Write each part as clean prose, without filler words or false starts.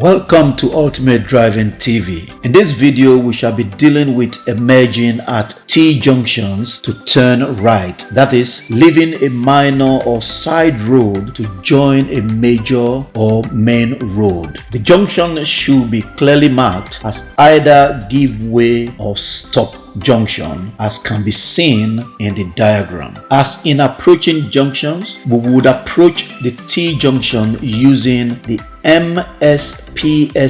Welcome to Ultimate Driving TV. In this video, we shall be dealing with emerging at T-junctions to turn right. That is, leaving a minor or side road to join a major or main road. The junction should be clearly marked as either give way or stop junction, as can be seen in the diagram. As in approaching junctions, we would approach the T-junction using the MSPSL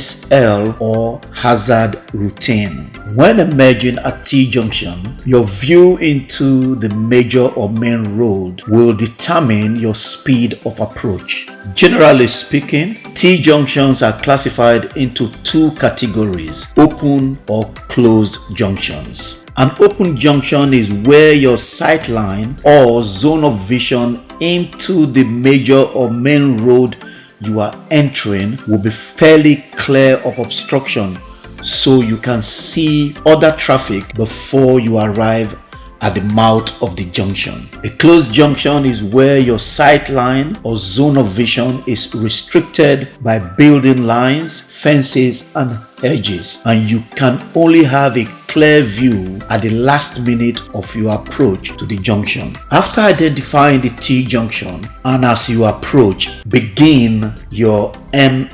or hazard routine. When emerging at T-junction, your view into the major or main road will determine your speed of approach. Generally speaking, T-junctions are classified into two categories: open or closed junctions. An open junction is where your sightline or zone of vision into the major or main road you are entering will be fairly clear of obstruction, so you can see other traffic before you arrive at the mouth of the junction. A closed junction is where your sight line or zone of vision is restricted by building lines, fences, and hedges, and you can only have a clear view at the last minute of your approach to the junction. After identifying the T-junction and as you approach, begin your MSPSL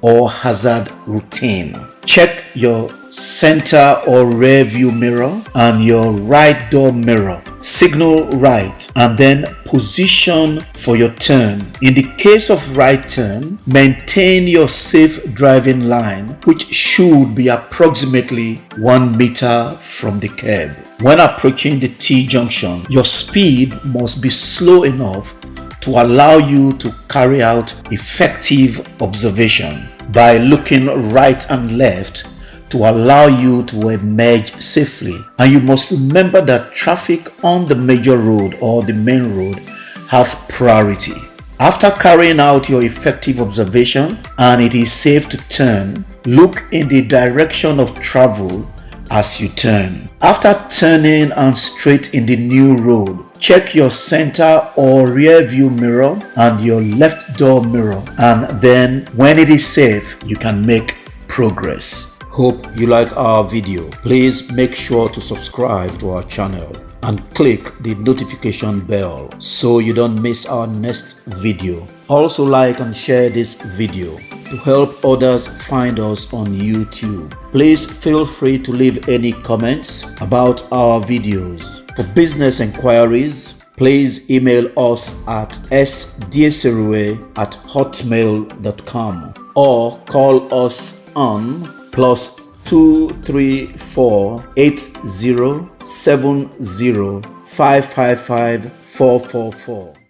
or hazard routine. Check your center or rear view mirror and your right door mirror. Signal right and then position for your turn. In the case of right turn, maintain your safe driving line, which should be approximately 1 meter from the curb. When approaching the T-junction, your speed must be slow enough to allow you to carry out effective observation by looking right and left to allow you to emerge safely. And you must remember that traffic on the major road or the main road have priority. After carrying out your effective observation and it is safe to turn, look in the direction of travel as you turn. After turning and straight in the new road, check your center or rear view mirror and your left door mirror, and then when it is safe, you can make progress. Hope you like our video. Please make sure to subscribe to our channel and click the notification bell so you don't miss our next video. Also like and share this video to help others find us on YouTube. Please feel free to leave any comments about our videos. For business inquiries, please email us at sdserue@hotmail.com or call us on +234 8070 555 444.